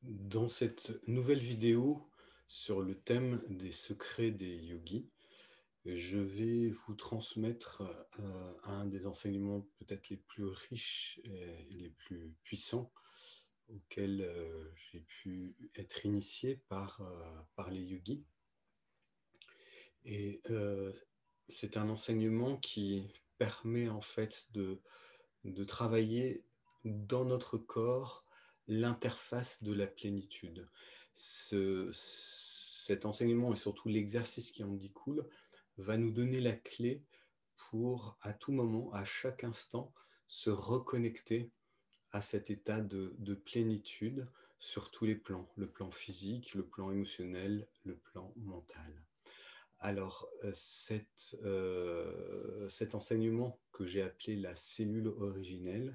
Dans cette nouvelle vidéo sur le thème des secrets des yogis, je vais vous transmettre un des enseignements peut-être les plus riches et les plus puissants auxquels j'ai pu être initié par les yogis. Et c'est un enseignement qui permet en fait de travailler dans notre corps l'interface de la plénitude. Cet enseignement et surtout l'exercice qui en découle va nous donner la clé pour, à tout moment, à chaque instant, se reconnecter à cet état de plénitude sur tous les plans, le plan physique, le plan émotionnel, le plan mental. Alors, cet enseignement que j'ai appelé la cellule originelle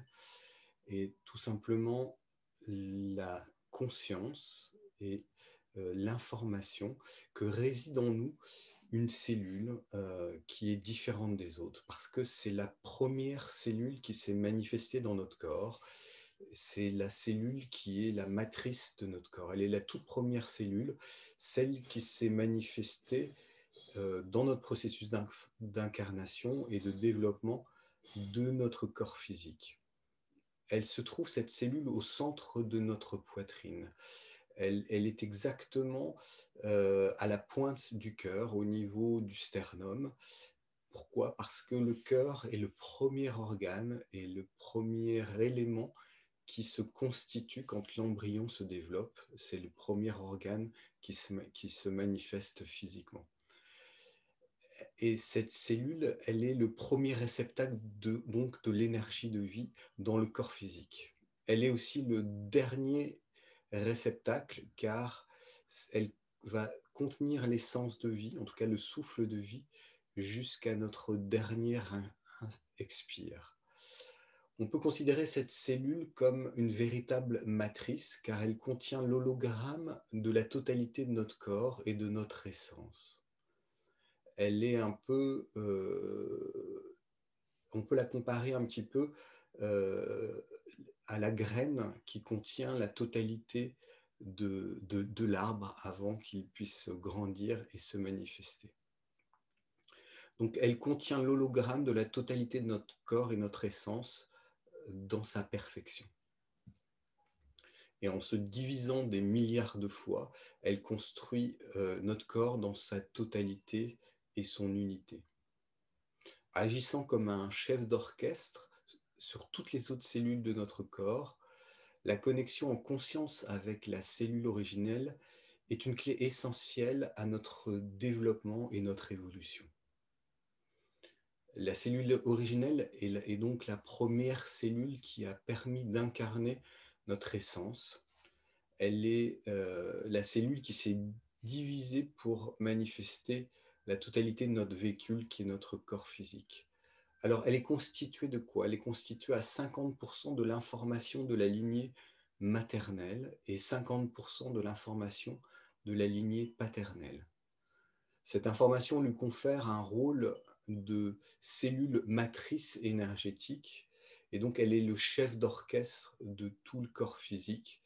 est tout simplement la conscience et l'information que réside en nous une cellule qui est différente des autres, parce que c'est la première cellule qui s'est manifestée dans notre corps. C'est la cellule qui est la matrice de notre corps. Elle est la toute première cellule, celle qui s'est manifestée dans notre processus d'incarnation et de développement de notre corps physique. Elle se trouve, cette cellule, au centre de notre poitrine. Elle est exactement à la pointe du cœur, au niveau du sternum. Pourquoi? Parce que le cœur est le premier organe et le premier élément qui se constitue quand l'embryon se développe. C'est le premier organe qui se manifeste physiquement. Et cette cellule, elle est le premier réceptacle donc de l'énergie de vie dans le corps physique. Elle est aussi le dernier réceptacle car elle va contenir l'essence de vie, en tout cas le souffle de vie, jusqu'à notre dernier expire. On peut considérer cette cellule comme une véritable matrice car elle contient l'hologramme de la totalité de notre corps et de notre essence. Elle est un peu, on peut la comparer un petit peu euh, à la graine qui contient la totalité de l'arbre avant qu'il puisse grandir et se manifester. Donc elle contient l'hologramme de la totalité de notre corps et notre essence dans sa perfection. Et en se divisant des milliards de fois, elle construit notre corps dans sa totalité et son unité. Agissant comme un chef d'orchestre sur toutes les autres cellules de notre corps, la connexion en conscience avec la cellule originelle est une clé essentielle à notre développement et notre évolution. La cellule originelle est donc la première cellule qui a permis d'incarner notre essence. Elle est la cellule qui s'est divisée pour manifester la totalité de notre véhicule qui est notre corps physique. Alors, elle est constituée de quoi? Elle est constituée à 50% de l'information de la lignée maternelle et 50% de l'information de la lignée paternelle. Cette information lui confère un rôle de cellule matrice énergétique et donc elle est le chef d'orchestre de tout le corps physique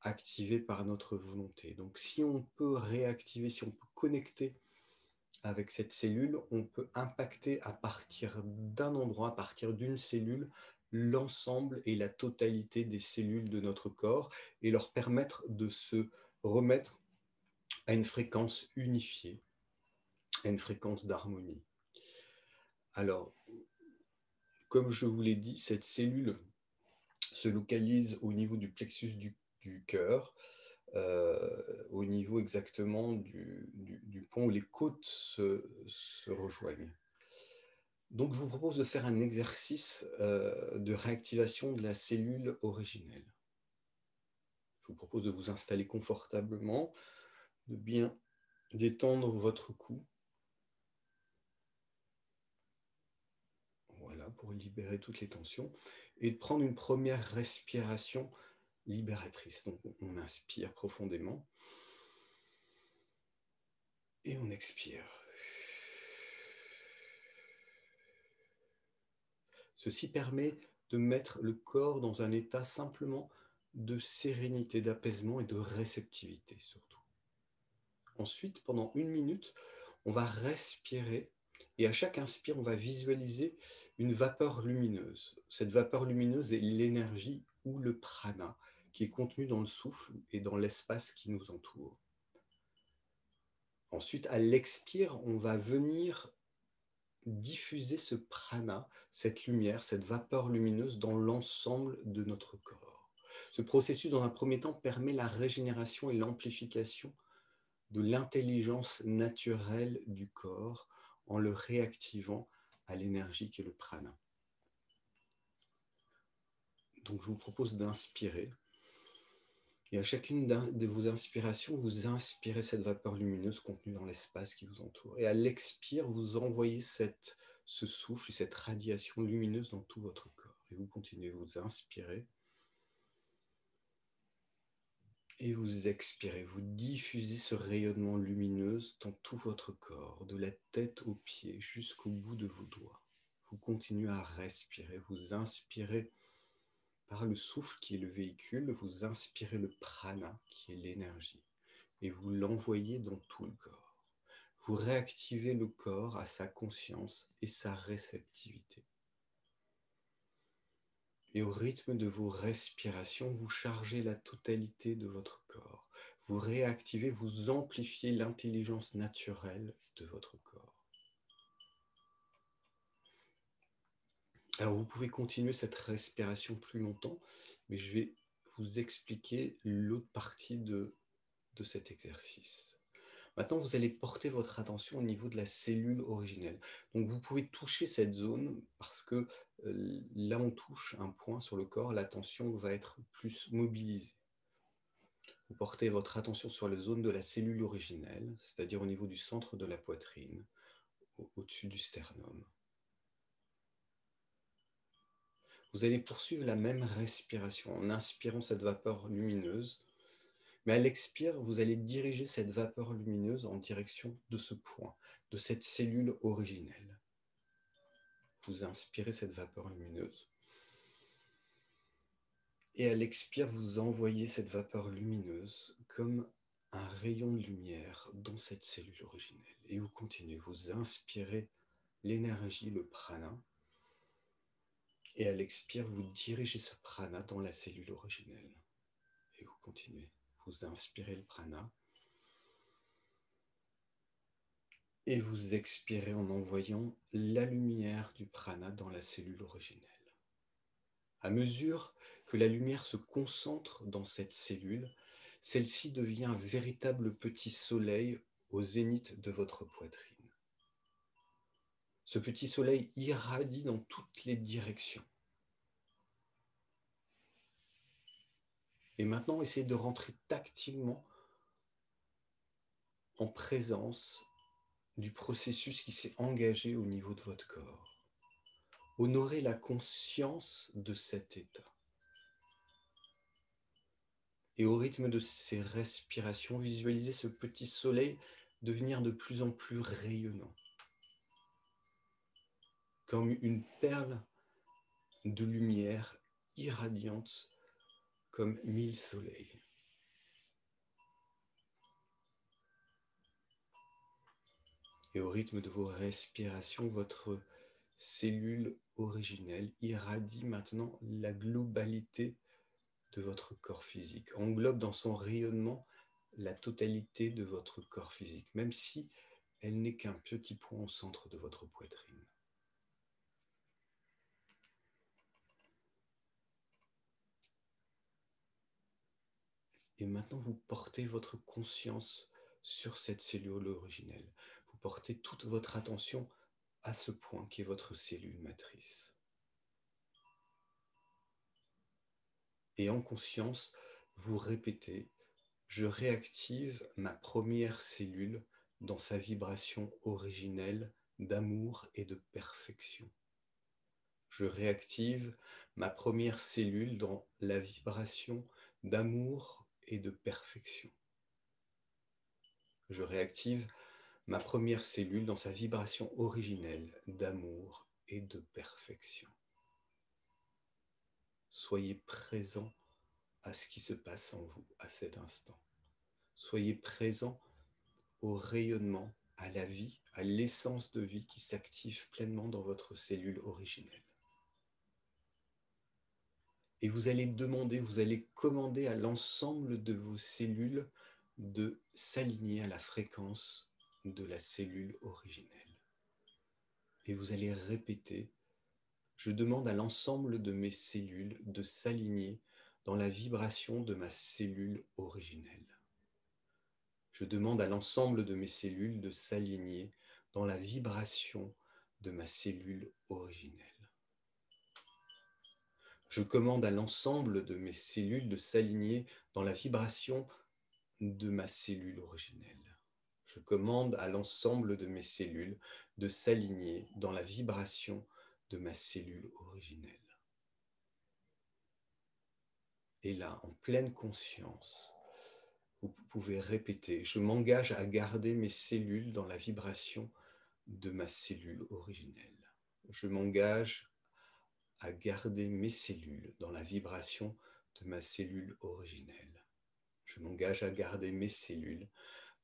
activé par notre volonté. Donc si on peut réactiver, si on peut connecter avec cette cellule, on peut impacter à partir d'un endroit, à partir d'une cellule, l'ensemble et la totalité des cellules de notre corps et leur permettre de se remettre à une fréquence unifiée, à une fréquence d'harmonie. Alors, comme je vous l'ai dit, cette cellule se localise au niveau du plexus du cœur, au niveau exactement du point où les côtes se rejoignent. Donc, je vous propose de faire un exercice de réactivation de la cellule originelle. Je vous propose de vous installer confortablement, de bien détendre votre cou. Voilà, pour libérer toutes les tensions. Et de prendre une première respiration libératrice. Donc, on inspire profondément. Et on expire. Ceci permet de mettre le corps dans un état simplement de sérénité, d'apaisement et de réceptivité surtout. Ensuite, pendant 1 minute, on va respirer et à chaque inspire, on va visualiser une vapeur lumineuse. Cette vapeur lumineuse est l'énergie ou le prana qui est contenu dans le souffle et dans l'espace qui nous entoure. Ensuite, à l'expire, on va venir diffuser ce prana, cette lumière, cette vapeur lumineuse dans l'ensemble de notre corps. Ce processus, dans un premier temps, permet la régénération et l'amplification de l'intelligence naturelle du corps en le réactivant à l'énergie qui est le prana. Donc je vous propose d'inspirer. Et à chacune de vos inspirations, vous inspirez cette vapeur lumineuse contenue dans l'espace qui vous entoure. Et à l'expire, vous envoyez ce souffle, cette radiation lumineuse dans tout votre corps. Et vous continuez, vous inspirez. Et vous expirez, vous diffusez ce rayonnement lumineux dans tout votre corps, de la tête aux pieds jusqu'au bout de vos doigts. Vous continuez à respirer, vous inspirez par le souffle qui est le véhicule, vous inspirez le prana qui est l'énergie et vous l'envoyez dans tout le corps. Vous réactivez le corps à sa conscience et sa réceptivité. Et au rythme de vos respirations, vous chargez la totalité de votre corps. Vous réactivez, vous amplifiez l'intelligence naturelle de votre corps. Alors vous pouvez continuer cette respiration plus longtemps, mais je vais vous expliquer l'autre partie de cet exercice. Maintenant, vous allez porter votre attention au niveau de la cellule originelle. Donc, vous pouvez toucher cette zone parce que là, on touche un point sur le corps, l'attention va être plus mobilisée. Vous portez votre attention sur la zone de la cellule originelle, c'est-à-dire au niveau du centre de la poitrine, au-dessus du sternum. Vous allez poursuivre la même respiration en inspirant cette vapeur lumineuse. Mais à l'expire, vous allez diriger cette vapeur lumineuse en direction de ce point, de cette cellule originelle. Vous inspirez cette vapeur lumineuse. Et à l'expire, vous envoyez cette vapeur lumineuse comme un rayon de lumière dans cette cellule originelle. Et vous continuez, vous inspirez l'énergie, le prana. Et à l'expire, vous dirigez ce prana dans la cellule originelle. Et vous continuez, vous inspirez le prana. Et vous expirez en envoyant la lumière du prana dans la cellule originelle. À mesure que la lumière se concentre dans cette cellule, celle-ci devient un véritable petit soleil au zénith de votre poitrine. Ce petit soleil irradie dans toutes les directions. Et maintenant, essayez de rentrer tactilement en présence du processus qui s'est engagé au niveau de votre corps. Honorez la conscience de cet état. Et au rythme de ces respirations, visualisez ce petit soleil devenir de plus en plus rayonnant, comme une perle de lumière irradiante, comme 1000 soleils. Et au rythme de vos respirations, votre cellule originelle irradie maintenant la globalité de votre corps physique, englobe dans son rayonnement la totalité de votre corps physique, même si elle n'est qu'un petit point au centre de votre poitrine. Et maintenant, vous portez votre conscience sur cette cellule originelle. Vous portez toute votre attention à ce point qui est votre cellule matrice. Et en conscience, vous répétez « Je réactive ma première cellule dans sa vibration originelle d'amour et de perfection. Je réactive ma première cellule dans la vibration d'amour et de perfection. Je réactive ma première cellule dans sa vibration originelle d'amour et de perfection. Soyez présent à ce qui se passe en vous à cet instant. Soyez présent au rayonnement, à la vie, à l'essence de vie qui s'active pleinement dans votre cellule originelle. Et vous allez demander, vous allez commander à l'ensemble de vos cellules de s'aligner à la fréquence de la cellule originelle. Et vous allez répéter, je demande à l'ensemble de mes cellules de s'aligner dans la vibration de ma cellule originelle. Je demande à l'ensemble de mes cellules de s'aligner dans la vibration de ma cellule originelle. Je commande à l'ensemble de mes cellules de s'aligner dans la vibration de ma cellule originelle. Je commande à l'ensemble de mes cellules de s'aligner dans la vibration de ma cellule originelle. Et là, en pleine conscience, vous pouvez répéter, je m'engage à garder mes cellules dans la vibration de ma cellule originelle. Je m'engage à garder mes cellules dans la vibration de ma cellule originelle. Je m'engage à garder mes cellules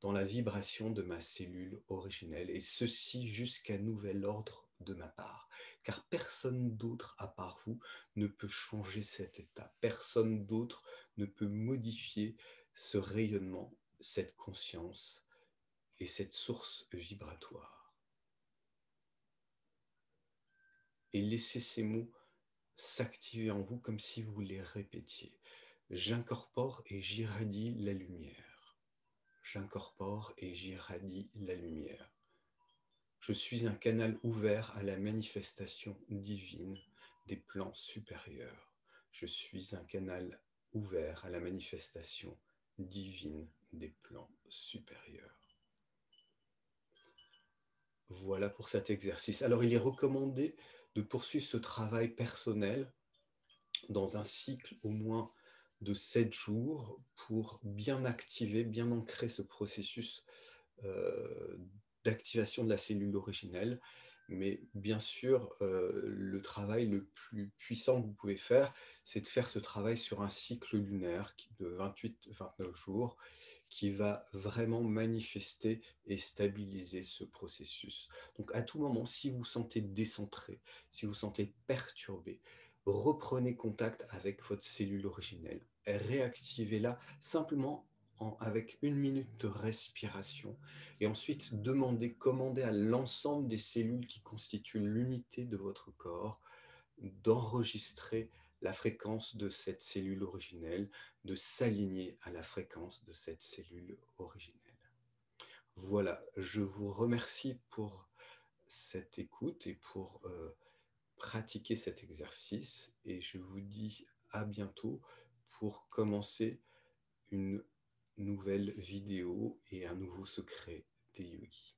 dans la vibration de ma cellule originelle, et ceci jusqu'à nouvel ordre de ma part, car personne d'autre à part vous ne peut changer cet état, personne d'autre ne peut modifier ce rayonnement, cette conscience et cette source vibratoire. Et laissez ces mots s'activer en vous comme si vous les répétiez. J'incorpore et j'irradie la lumière. J'incorpore et j'irradie la lumière. Je suis un canal ouvert à la manifestation divine des plans supérieurs. Je suis un canal ouvert à la manifestation divine des plans supérieurs. Voilà pour cet exercice. Alors, il est recommandé de poursuivre ce travail personnel dans un cycle au moins de 7 jours pour bien activer, bien ancrer ce processus d'activation de la cellule originelle. Mais bien sûr, le travail le plus puissant que vous pouvez faire, c'est de faire ce travail sur un cycle lunaire de 28-29 jours qui va vraiment manifester et stabiliser ce processus. Donc à tout moment, si vous vous sentez décentré, si vous vous sentez perturbé, reprenez contact avec votre cellule originelle, réactivez-la simplement avec 1 minute de respiration, et ensuite commandez à l'ensemble des cellules qui constituent l'unité de votre corps d'enregistrer la fréquence de cette cellule originelle, de s'aligner à la fréquence de cette cellule originelle. Voilà, je vous remercie pour cette écoute et pour pratiquer cet exercice, et je vous dis à bientôt pour commencer une nouvelle vidéo et un nouveau secret des yogis.